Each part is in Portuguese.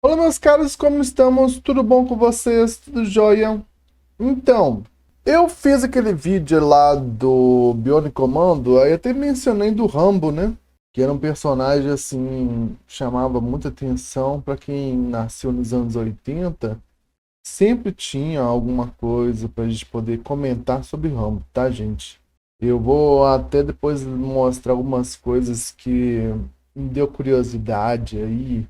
Olá, meus caros, como estamos? Tudo bom com vocês? Tudo jóia? Então, eu fiz aquele vídeo lá do Bionic Commando, aí até mencionei do Rambo, né? Que era um personagem assim, chamava muita atenção para quem nasceu nos anos 80. Sempre tinha alguma coisa pra gente poder comentar sobre Rambo, tá, gente? Eu vou até depois mostrar algumas coisas que me deu curiosidade aí.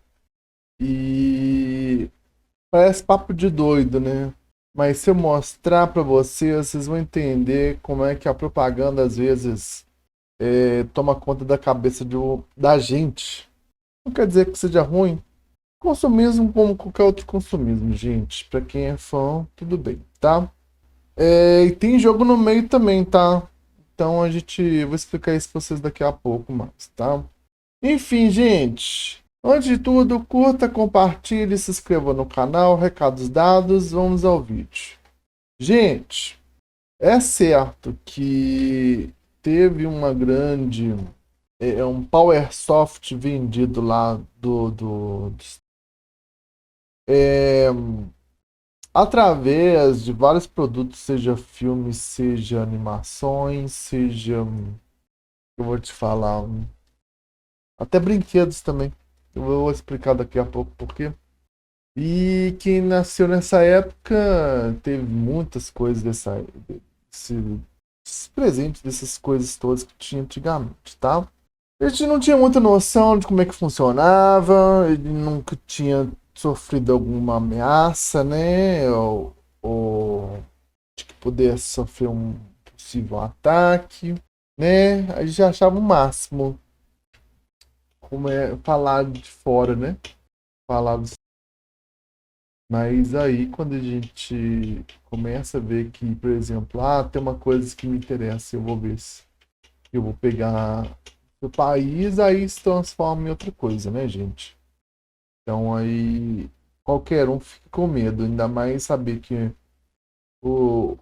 E parece papo de doido, né? Mas se eu mostrar pra vocês, vocês vão entender como é que a propaganda às vezes toma conta da cabeça da gente. Não quer dizer que seja ruim. Consumismo como qualquer outro consumismo, gente. Pra quem é fã, tudo bem, tá? E tem jogo no meio também, tá? Então vou explicar isso pra vocês daqui a pouco mais, tá? Enfim, gente. Antes de tudo, curta, compartilhe, se inscreva no canal. Recados dados, vamos ao vídeo. Gente, é certo que teve uma grande. Um Power Soft vendido lá é, através de vários produtos, seja filmes, seja animações, seja. Eu vou te falar. Até brinquedos também. Eu vou explicar daqui a pouco por quê. E quem nasceu nessa época teve muitas coisas desse, esses presentes dessas coisas todas que tinha antigamente, tá? A gente não tinha muita noção de como é que funcionava, ele nunca tinha sofrido alguma ameaça, né? Ou de que pudesse sofrer um possível ataque, né? A gente achava o máximo, como é falado de fora, né? Falado. Mas aí, quando a gente começa a ver que, por exemplo, tem uma coisa que me interessa, eu vou ver se eu vou pegar o país, aí se transforma em outra coisa, né, gente? Então aí qualquer um fica com medo, ainda mais saber que o,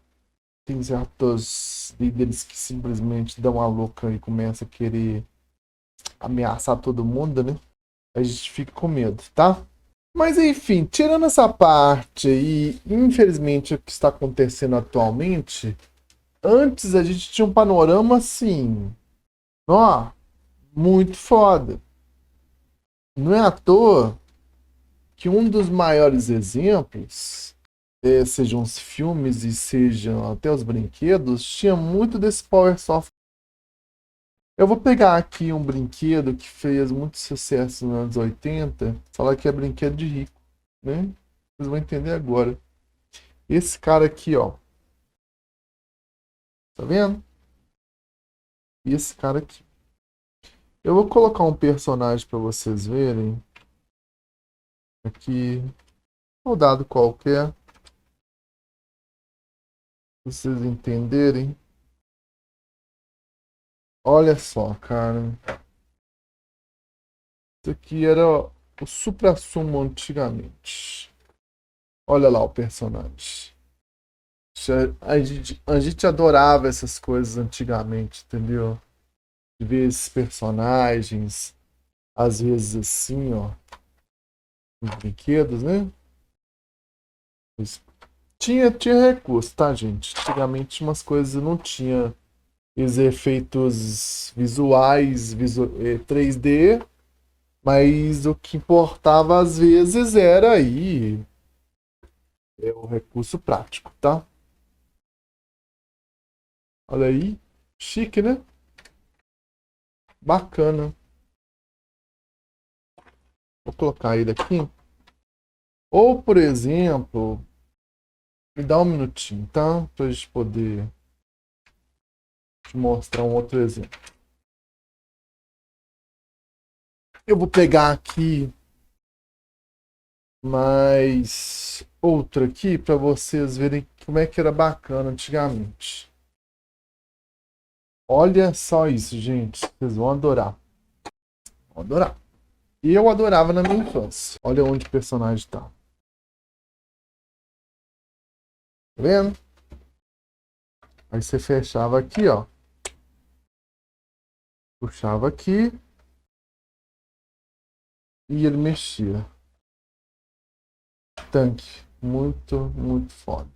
tem certos líderes que simplesmente dão a louca e começam a querer ameaçar todo mundo, né? A gente fica com medo, tá? Mas enfim, tirando essa parte e infelizmente o que está acontecendo atualmente, antes a gente tinha um panorama assim, ó, muito foda. Não é à toa que um dos maiores exemplos, sejam os filmes e sejam até os brinquedos, tinha muito desse Power Soft. Eu vou pegar aqui um brinquedo que fez muito sucesso nos anos 80, falar que é brinquedo de rico, né? Vocês vão entender agora. Esse cara aqui, ó. Tá vendo? E esse cara aqui. Eu vou colocar um personagem para vocês verem. Aqui. Um dado qualquer. Pra vocês entenderem. Olha só, cara. Isso aqui era o suprassumo antigamente. Olha lá o personagem. A gente adorava essas coisas antigamente, entendeu? De ver esses personagens. Às vezes assim, ó. Os brinquedos, né? Tinha recurso, tá, gente? Antigamente umas coisas não tinha os efeitos visuais 3D, mas o que importava às vezes era aí o recurso prático, tá? Olha aí, chique, né? Bacana. Vou colocar ele aqui. Ou, por exemplo, me dá um minutinho, tá? Pra gente poder te mostrar um outro exemplo. Eu vou pegar aqui mais outra aqui para vocês verem como é que era bacana antigamente. Olha só isso, gente. Vocês vão adorar. Vão adorar. E eu adorava na minha infância. Olha onde o personagem tá. Tá vendo? Aí você fechava aqui, ó. Puxava aqui e ele mexia. tanque. Muito, muito foda.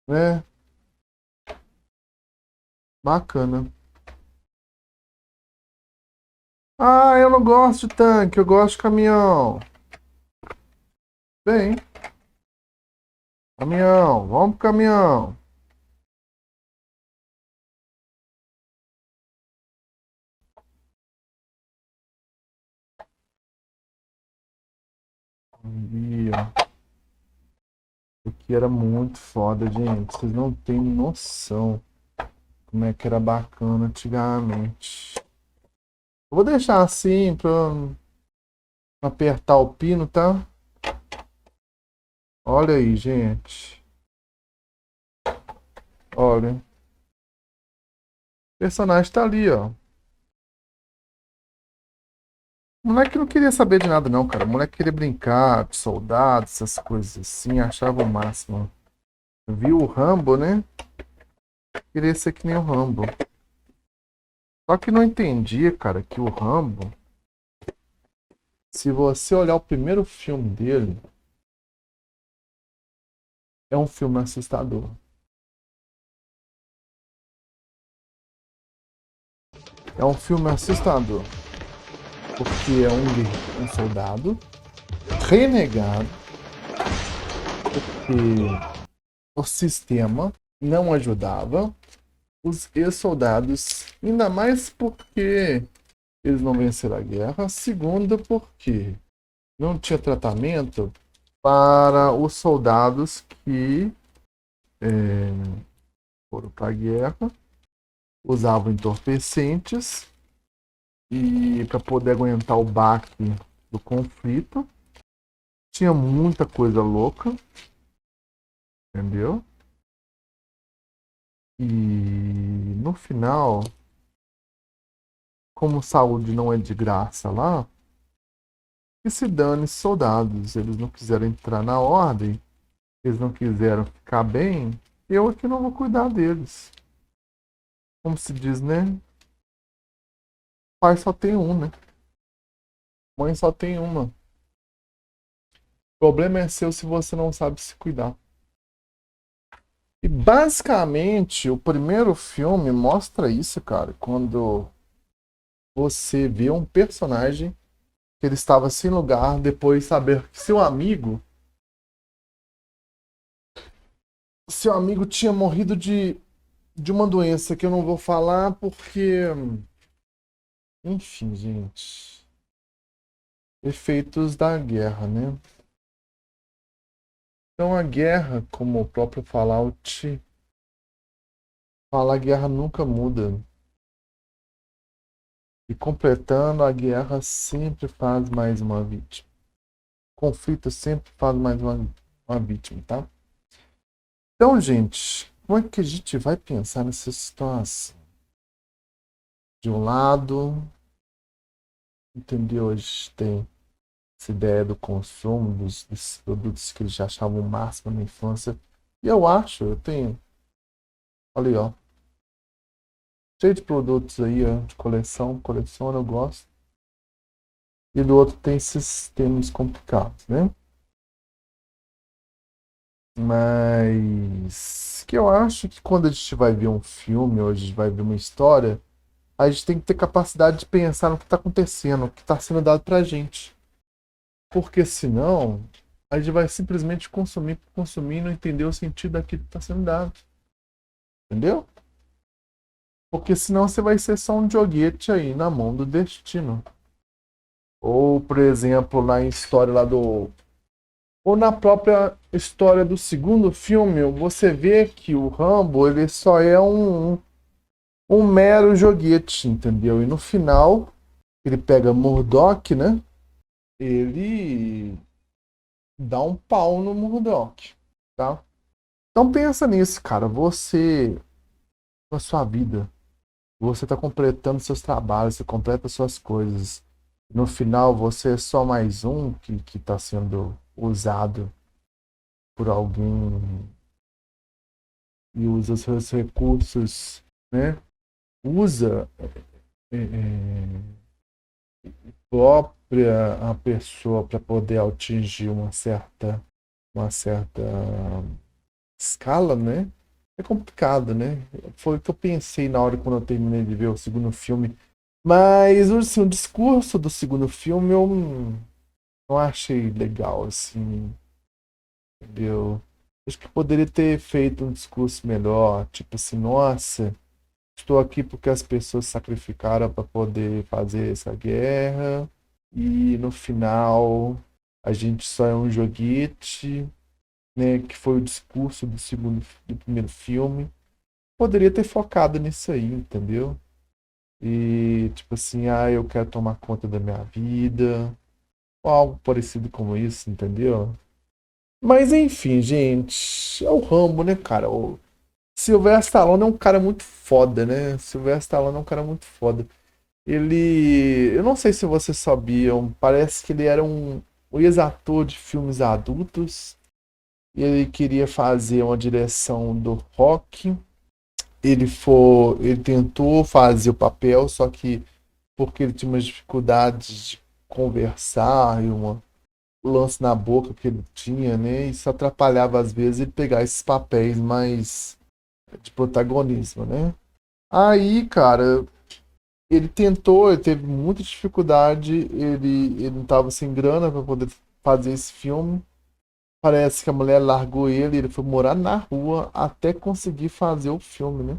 Né? Bacana. Ah, eu não gosto de tanque, eu gosto de caminhão. Bem, caminhão, vamos pro caminhão. Ali, ó. Aqui era muito foda, gente. Vocês não têm noção como é que era bacana antigamente. Eu vou deixar assim pra não apertar o pino, tá? Olha aí, gente. Olha. O personagem tá ali, ó. O moleque não queria saber de nada, não, cara. O moleque queria brincar de soldado, essas coisas assim. Achava o máximo. Viu o Rambo, né? Queria ser que nem o Rambo. Só que não entendia, cara, que o Rambo, se você olhar o primeiro filme dele, é um filme assustador. É um filme assustador. Porque é um soldado renegado, porque o sistema não ajudava os ex-soldados, ainda mais porque eles não venceram a guerra. Segundo, porque não tinha tratamento para os soldados que foram para a guerra, usavam entorpecentes e para poder aguentar o baque do conflito. Tinha muita coisa louca, entendeu? E no final, como saúde não é de graça lá, que se dane soldados. Eles não quiseram entrar na ordem, eles não quiseram ficar bem, eu aqui não vou cuidar deles. Como se diz, né? Pai só tem um, né? Mãe só tem uma. O problema é seu se você não sabe se cuidar. E basicamente, o primeiro filme mostra isso, cara. Quando você vê um personagem que ele estava sem lugar, depois saber que seu amigo tinha morrido de uma doença que eu não vou falar porque, enfim, gente, efeitos da guerra, né? Então a guerra, como o próprio Fallout fala, a guerra nunca muda. E completando, a guerra sempre faz mais uma vítima. O conflito sempre faz mais uma vítima, tá? Então, gente, como é que a gente vai pensar nessa situação? De um lado, entendeu? A gente tem essa ideia do consumo desses produtos que eles já achavam o máximo na infância. E eu tenho, olha aí, ó, cheio de produtos aí, ó, de coleção eu gosto. E do outro tem esses termos complicados, né? Mas que eu acho que quando a gente vai ver um filme, ou a gente vai ver uma história, a gente tem que ter capacidade de pensar no que está acontecendo, o que está sendo dado pra gente. Porque senão, a gente vai simplesmente consumir e não entender o sentido daquilo que está sendo dado. Entendeu? Porque senão você vai ser só um joguete aí na mão do destino. Ou, por exemplo, na história lá do. Ou na própria história do segundo filme, você vê que o Rambo ele só é um mero joguete, entendeu? E no final, ele pega Murdock, né? Ele dá um pau no Murdock, tá? Então pensa nisso, cara. Você, na sua vida, você tá completando seus trabalhos, você completa suas coisas. No final, você é só mais um que tá sendo usado por alguém e usa seus recursos, né? Usa própria a pessoa para poder atingir uma certa escala, né? É complicado, né? Foi o que eu pensei na hora quando eu terminei de ver o segundo filme. Mas assim, o discurso do segundo filme eu não achei legal, assim, entendeu? Acho que poderia ter feito um discurso melhor, tipo assim, nossa, estou aqui porque as pessoas sacrificaram para poder fazer essa guerra, e no final a gente só é um joguete, né? Que foi o discurso do primeiro filme. Poderia ter focado nisso aí, entendeu? E tipo assim, ah, eu quero tomar conta da minha vida, ou algo parecido com isso, entendeu? Mas enfim, gente, é o Rambo, né, cara? O Sylvester Stallone é um cara muito foda, né? Sylvester Stallone é um cara muito foda. Ele, eu não sei se vocês sabiam, parece que ele era um ex-ator de filmes adultos. E ele queria fazer uma direção do Rock. Ele tentou fazer o papel, só que porque ele tinha umas dificuldades de conversar e o lance na boca que ele tinha, né? Isso atrapalhava às vezes ele pegar esses papéis mais de protagonismo, né? Aí, cara, ele tentou, ele teve muita dificuldade, ele não estava sem grana para poder fazer esse filme. Parece que a mulher largou ele, ele foi morar na rua até conseguir fazer o filme, né?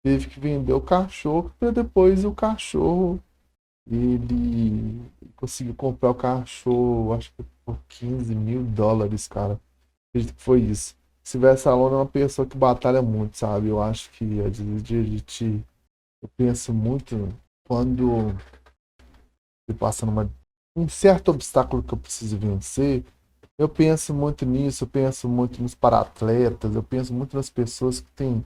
Teve que vender o cachorro, para depois o cachorro, ele conseguiu comprar o cachorro, acho que por US$ 15.000, cara. Acredito que foi isso. Sylvester Stallone é uma pessoa que batalha muito, sabe? Eu acho que às vezes a gente, eu penso muito quando eu passo um certo obstáculo que eu preciso vencer. Eu penso muito nisso, eu penso muito nos paratletas, eu penso muito nas pessoas que têm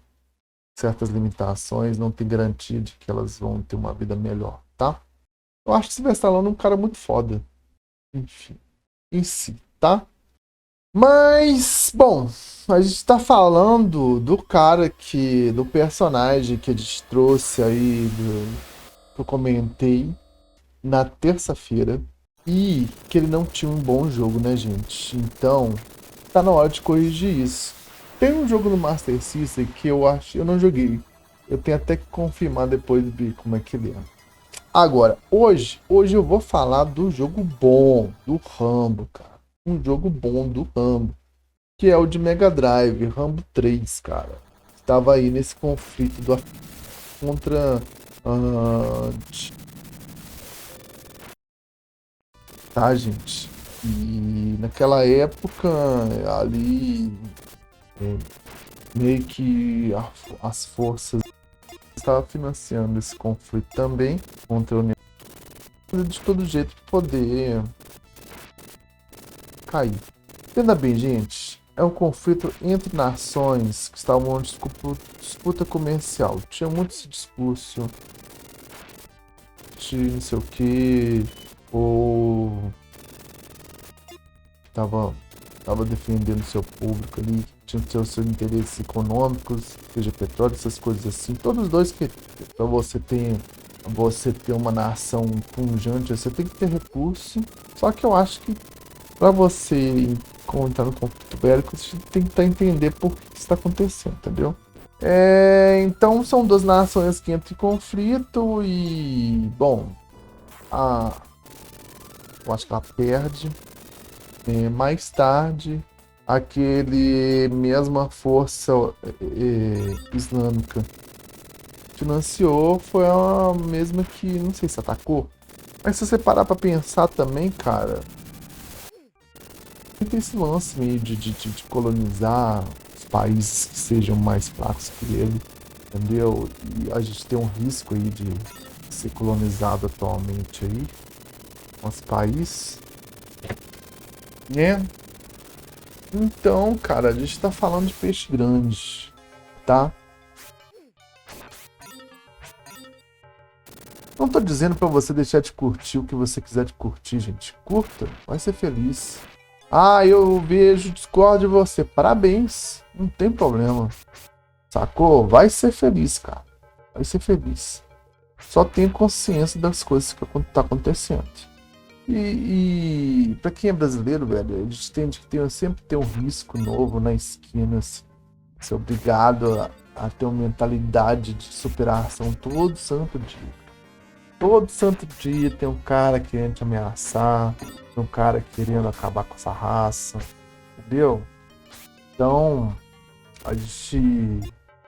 certas limitações, não tem garantia de que elas vão ter uma vida melhor, tá? Eu acho que Sylvester Stallone é um cara muito foda, enfim, em si, tá? Mas, bom, a gente tá falando do cara do personagem que a gente trouxe aí, que eu comentei na terça-feira, e que ele não tinha um bom jogo, né, gente? Então, tá na hora de corrigir isso. Tem um jogo no Master System que eu acho, eu não joguei. Eu tenho até que confirmar depois de como é que ele é. Agora, hoje eu vou falar do jogo bom do Rambo, cara. Um jogo bom do Rambo, que é o de Mega Drive, Rambo 3, cara. Estava aí nesse conflito contra tá, gente? E naquela época ali meio que as forças estavam financiando esse conflito também contra a União de todo jeito para poder cair. Entenda bem, gente. É um conflito entre nações que estavam em disputa comercial. Tinha muito esse discurso de não sei o que, ou tava, tava defendendo seu público ali, tinha seus interesses econômicos, seja petróleo, essas coisas assim. Todos os dois que para você ter uma nação pujante, você tem que ter recurso. Só que eu acho que para você encontrar no conflito bélico, você tem que tentar entender por que está acontecendo, entendeu? Então são duas nações que entram em conflito e, bom, a, eu acho que ela perde. Mais tarde, aquele mesma força islâmica financiou, foi a mesma que, não sei se atacou. Mas se você parar pra pensar também, cara, tem esse lance meio de colonizar os países que sejam mais fracos que ele, entendeu? E a gente tem um risco aí de ser colonizado atualmente aí, nosso país, né? Então, cara, a gente tá falando de peixe grande, tá? Não tô dizendo pra você deixar de curtir o que você quiser de curtir, gente. Curta, vai ser feliz. Ah, eu vejo Discord de você. Parabéns, não tem problema. Sacou? Vai ser feliz, cara. Vai ser feliz. Só tenha consciência das coisas que tá acontecendo. E para quem é brasileiro, velho, a gente tende que sempre ter um risco novo na esquina, assim. Ser obrigado a ter uma mentalidade de superação todo santo dia. Todo santo dia tem um cara querendo te ameaçar, tem um cara querendo acabar com essa raça, entendeu? Então, a gente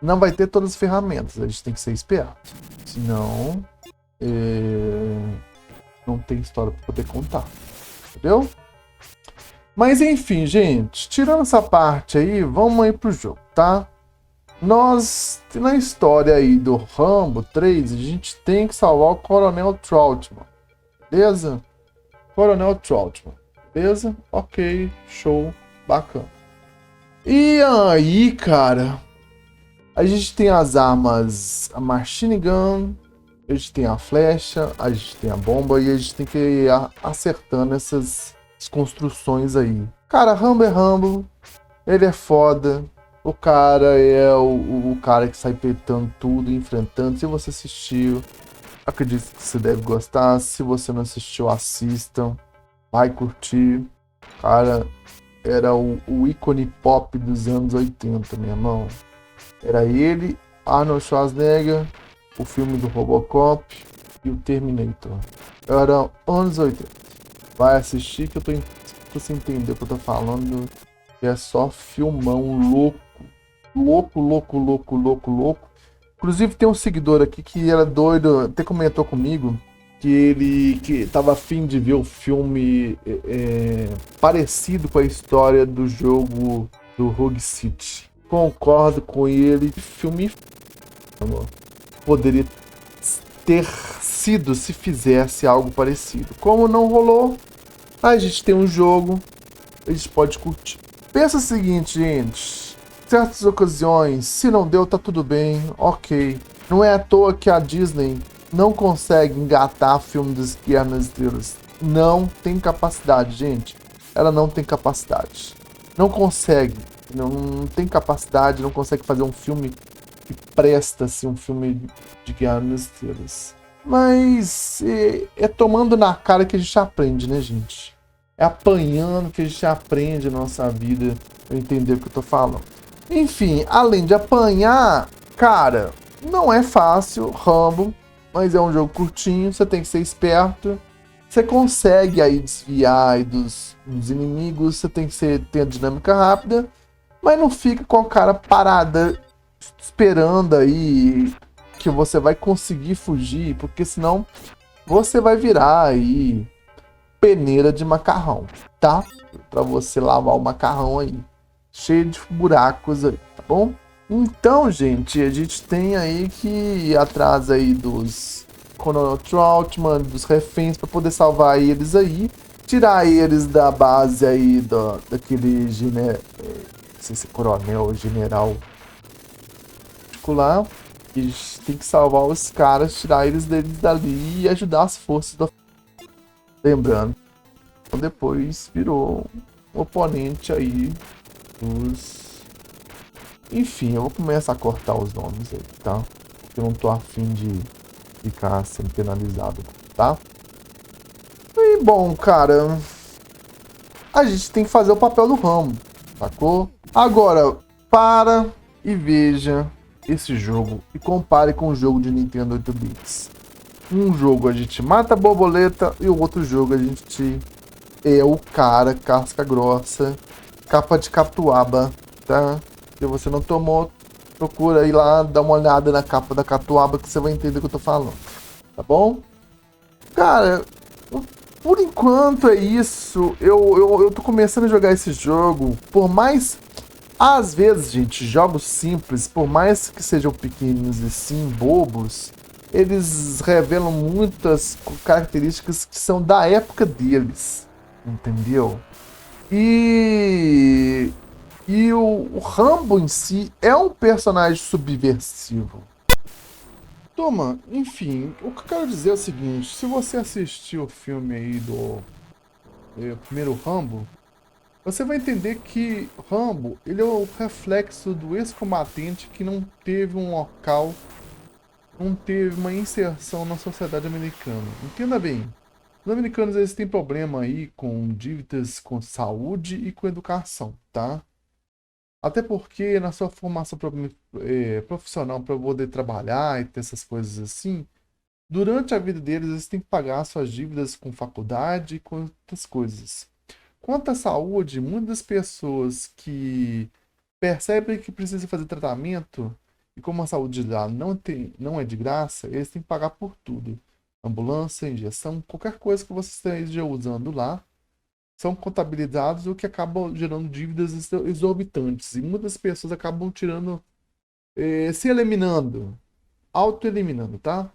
não vai ter todas as ferramentas, a gente tem que ser esperto. Senão, não tem história para poder contar, entendeu? Mas enfim, gente, tirando essa parte aí, vamos aí pro jogo, tá? Nós, na história aí do Rambo 3, a gente tem que salvar o Coronel Trautmann, beleza? Coronel Trautmann, beleza? Ok, show, bacana. E aí, cara, a gente tem as armas, a machine gun, a gente tem a flecha, a gente tem a bomba e a gente tem que ir acertando essas construções aí. Cara, Rambo é Rambo, ele é foda. O cara é o cara que sai petando tudo, enfrentando. Se você assistiu, acredito que você deve gostar. Se você não assistiu, assista. Vai curtir. Cara, era o ícone pop dos anos 80, meu irmão. Era ele, Arnold Schwarzenegger, o filme do Robocop e o Terminator. Era anos 80. Vai assistir que eu tô sem entender o que eu tô falando. É só filmão louco. Louco. Inclusive tem um seguidor aqui que era doido, até comentou comigo que tava afim de ver o filme parecido com a história do jogo do Rogue City. Concordo com ele, filme poderia ter sido se fizesse algo parecido. Como não rolou, a gente tem um jogo, a gente pode curtir. Pensa o seguinte, gente. Certas ocasiões, se não deu, tá tudo bem, ok. Não é à toa que a Disney não consegue engatar filme das Guerras nas Estrelas. Não tem capacidade, gente. Ela não tem capacidade. Não consegue. Não tem capacidade, não consegue fazer um filme que presta, assim, um filme de Guerras nas Estrelas. Mas é tomando na cara que a gente aprende, né, gente? É apanhando que a gente aprende na nossa vida a entender o que eu tô falando. Enfim, além de apanhar, cara, não é fácil, Rambo, mas é um jogo curtinho, você tem que ser esperto. Você consegue aí desviar aí dos inimigos, você tem que ter a dinâmica rápida, mas não fica com a cara parada esperando aí que você vai conseguir fugir, porque senão você vai virar aí peneira de macarrão, tá? Pra você lavar o macarrão aí. Cheio de buracos aí, tá bom? Então, gente, a gente tem aí que ir atrás aí dos Coronel Trautmann, dos reféns, para poder salvar eles aí, tirar eles da base aí daquele não sei se é coronel ou general particular. E a gente tem que salvar os caras, tirar eles deles dali e ajudar as forças da... Lembrando, depois virou um oponente aí dos... Enfim, eu vou começar a cortar os nomes aí, tá? Eu não tô afim de ficar sendo penalizado, tá? E bom, cara, a gente tem que fazer o papel do Rambo, sacou? Agora, para e veja esse jogo e compare com o jogo de Nintendo 8 bits. Um jogo a gente mata a borboleta e o outro jogo a gente é o cara casca grossa, capa de catuaba, tá? Se você não tomou, procura aí lá, dá uma olhada na capa da catuaba que você vai entender o que eu tô falando, tá bom? Cara, por enquanto é isso. Eu tô começando a jogar esse jogo, por mais... Às vezes, gente, jogos simples, por mais que sejam pequenos e sim bobos, eles revelam muitas características que são da época deles, entendeu? E o Rambo em si é um personagem subversivo. Toma, enfim, o que eu quero dizer é o seguinte, se você assistiu o filme aí do primeiro Rambo, você vai entender que Rambo, ele é o reflexo do ex-combatente que não teve um local não teve uma inserção na sociedade americana. Entenda bem, os americanos eles têm problema aí com dívidas com saúde e com educação, tá? Até porque na sua formação profissional para poder trabalhar e ter essas coisas assim, durante a vida deles eles têm que pagar suas dívidas com faculdade e com outras coisas. Quanto à saúde, muitas pessoas que percebem que precisa fazer tratamento e como a saúde lá não é de graça, eles têm que pagar por tudo. Ambulância, injeção, qualquer coisa que você esteja usando lá, são contabilizados, o que acaba gerando dívidas exorbitantes. E muitas pessoas acabam tirando, se eliminando, auto-eliminando, tá?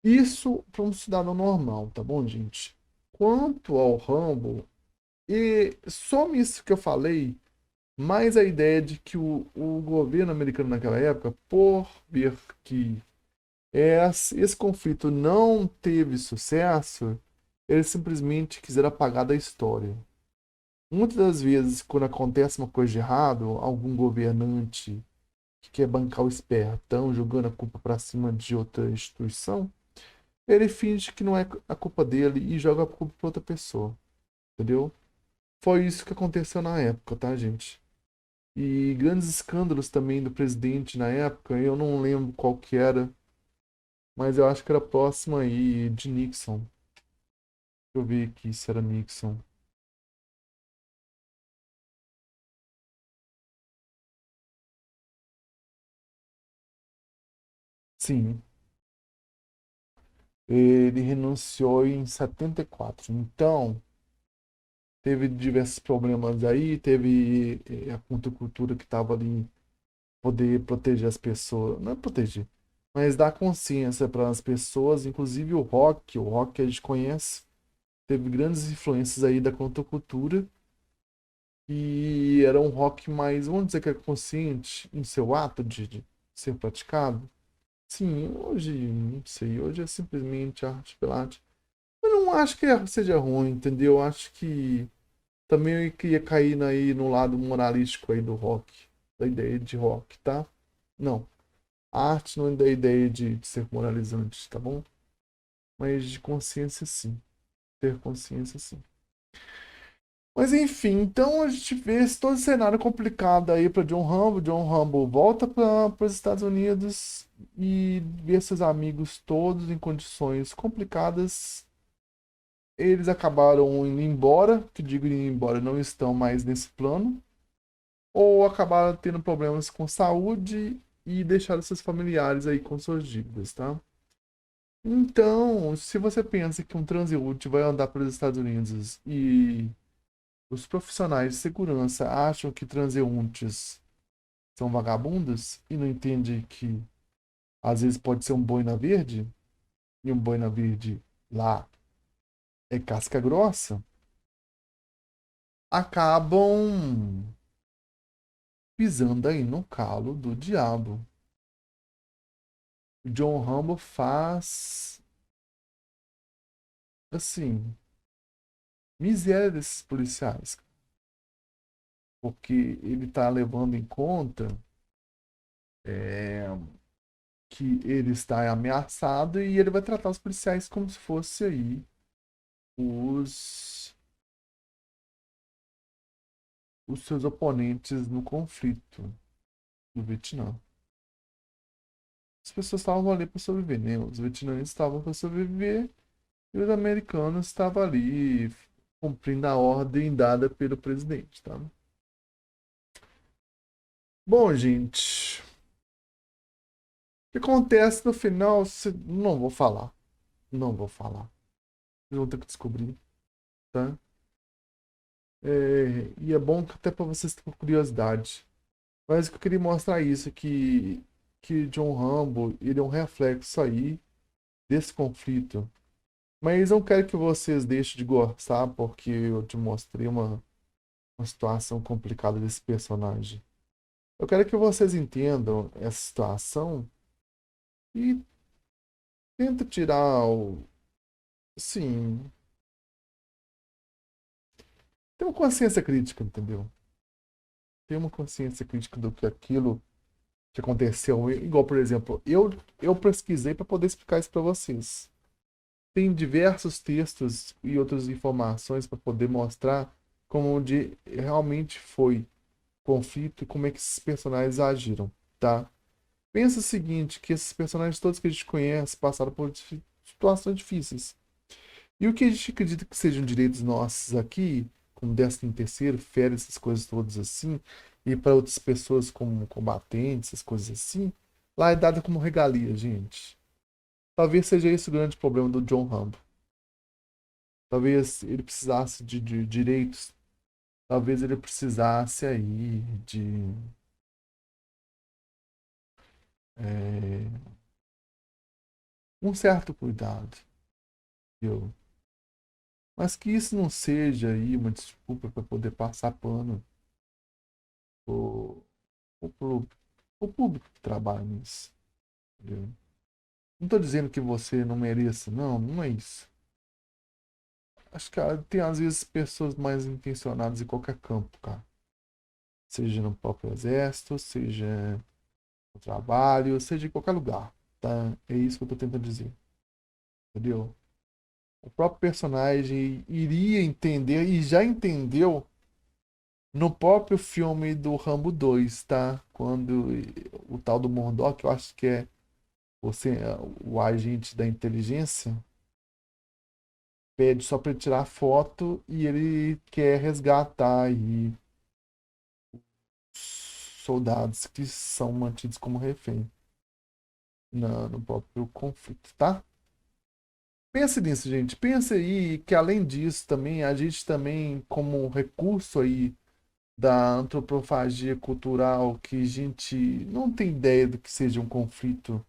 Isso para um cidadão normal, tá bom, gente? Quanto ao Rambo, e some isso que eu falei, mais a ideia de que o governo americano naquela época, por ver que esse conflito não teve sucesso, eles simplesmente quiseram apagar da história. Muitas das vezes, quando acontece uma coisa de errado, algum governante que quer bancar o espertão, jogando a culpa para cima de outra instituição, ele finge que não é a culpa dele e joga a culpa para outra pessoa, entendeu? Foi isso que aconteceu na época, tá, gente? E grandes escândalos também do presidente na época, eu não lembro qual que era, mas eu acho que era próximo aí de Nixon. Deixa eu ver aqui se era Nixon. Sim, ele renunciou em 74. Então, teve diversos problemas aí, teve a contracultura que estava ali poder proteger as pessoas, não é proteger, mas dar consciência para as pessoas, inclusive o rock que a gente conhece, teve grandes influências aí da contracultura e era um rock mais, vamos dizer que é consciente em seu ato de ser praticado. Sim, hoje, não sei, hoje é simplesmente arte pela arte. Eu não acho que seja ruim, entendeu? Eu acho que também eu queria cair aí no lado moralístico aí do rock, da ideia de rock, tá? Não, a arte não é da ideia de ser moralizante, tá bom? Mas de consciência sim, ter consciência sim. Mas enfim, então a gente vê esse todo cenário complicado aí para John Rambo. John Rambo volta para os Estados Unidos e vê seus amigos todos em condições complicadas. Eles acabaram indo embora, que digo indo embora, não estão mais nesse plano, ou acabaram tendo problemas com saúde e deixaram seus familiares aí com suas dívidas, tá? Então, se você pensa que um transeunte vai andar pelos Estados Unidos e os profissionais de segurança acham que transeuntes são vagabundos e não entendem que às vezes pode ser um boina verde, e um boina verde lá é casca grossa, acabam pisando aí no calo do diabo. O John Rambo faz, assim, miséria desses policiais, porque ele tá levando em conta é, que ele está ameaçado e ele vai tratar os policiais como se fosse aí os, os seus oponentes no conflito do Vietnã. As pessoas estavam ali para sobreviver, né? Os vietnamitas estavam para sobreviver e os americanos estavam ali cumprindo a ordem dada pelo presidente, tá? Bom, gente, o que acontece no final, não vou falar. Não vou falar. Vocês vão ter que descobrir, tá? E é bom até para vocês terem curiosidade. Mas o que eu queria mostrar é isso, que John Rambo, ele é um reflexo aí desse conflito. Mas não quero que vocês deixem de gostar, porque eu te mostrei uma situação complicada desse personagem. Eu quero que vocês entendam essa situação e tentem tirar o... Sim, ter uma consciência crítica, entendeu? Ter uma consciência crítica do que aquilo que aconteceu. Igual, por exemplo, eu pesquisei para poder explicar isso para vocês. Tem diversos textos e outras informações para poder mostrar como de realmente foi o conflito e como é que esses personagens agiram, tá? Pensa o seguinte, que esses personagens todos que a gente conhece passaram por situações difíceis. E o que a gente acredita que sejam direitos nossos aqui, como 13º, férias, essas coisas todas assim, e para outras pessoas como combatentes, essas coisas assim, lá é dado como regalia, gente. Talvez seja esse o grande problema do John Rambo. Talvez ele precisasse de direitos. Talvez ele precisasse aí de é, um certo cuidado, viu? Mas que isso não seja aí uma desculpa para poder passar pano pro, pro público que trabalha nisso, entendeu? Não tô dizendo que você não mereça, não, não é isso. Acho que tem às vezes pessoas mais intencionadas em qualquer campo, cara. Seja no próprio exército, seja no trabalho, seja em qualquer lugar, tá? É isso que eu tô tentando dizer, entendeu? O próprio personagem iria entender e já entendeu no próprio filme do Rambo 2, tá? Quando o tal do Murdock, eu acho que é você, o agente da inteligência, pede só para ele tirar foto e ele quer resgatar aí soldados que são mantidos como refém no próprio conflito, tá? Pense nisso, gente. Pense aí que além disso também, a gente também, como um recurso aí da antropofagia cultural, que a gente não tem ideia do que seja um conflito,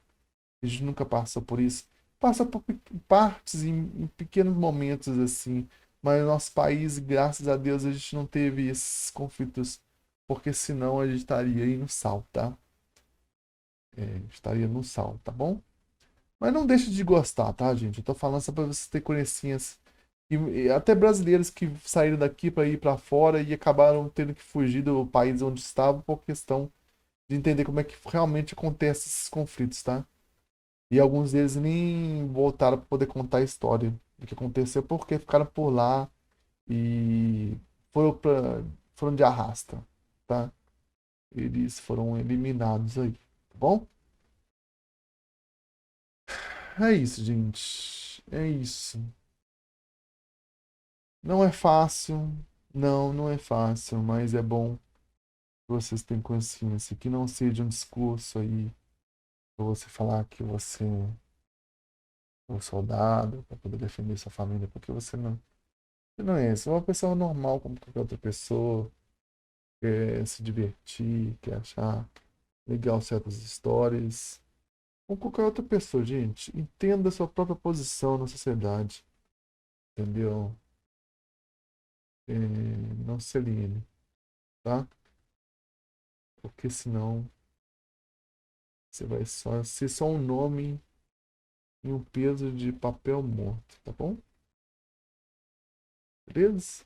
a gente nunca passou por isso, passa por partes em pequenos momentos assim, mas no nosso país, graças a Deus, a gente não teve esses conflitos, porque senão a gente estaria aí no sal, tá? Estaria no sal, tá bom? Mas não deixe de gostar, tá, gente? Eu tô falando só pra vocês terem conhecência. E até brasileiros que saíram daqui para ir para fora e acabaram tendo que fugir do país onde estavam por questão de entender como é que realmente acontecem esses conflitos, tá? E alguns deles nem voltaram para poder contar a história do que aconteceu porque ficaram por lá e foram de arrasta, tá? Eles foram eliminados aí, tá bom? É isso, gente. É isso. Não é fácil. Não, não é fácil, mas é bom que vocês tenham consciência. Que não seja um discurso aí pra você falar que você é um soldado para poder defender sua família, porque você não é. Você é uma pessoa normal como qualquer outra pessoa. Quer se divertir, quer achar legal certas histórias. Como qualquer outra pessoa, gente. Entenda a sua própria posição na sociedade. Entendeu? É, não se aliene, tá? Porque senão você vai só ser só um nome e um peso de papel morto, tá bom? Beleza?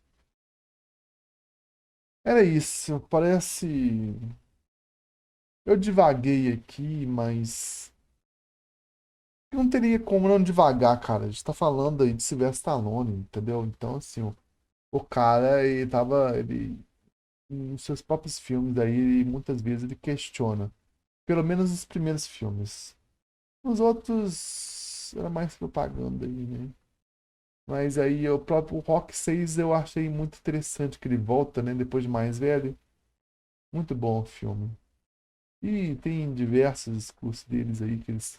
Era isso. Parece. Eu divaguei aqui, mas. Não teria como não divagar, cara. A gente tá falando aí de Sylvester Stallone, entendeu? Então, assim, o cara, ele tava. Nos seus próprios filmes aí, muitas vezes ele questiona. Pelo menos os primeiros filmes. Os outros. Era mais propaganda aí, né? Mas aí o próprio Rock 6 eu achei muito interessante que ele volta, né? Depois de mais velho. Muito bom o filme. E tem diversos discursos deles aí que eles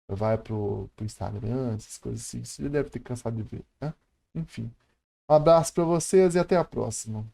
vai pro Instagram, essas coisas assim. Você já deve ter cansado de ver, né? Enfim. Um abraço pra vocês e até a próxima.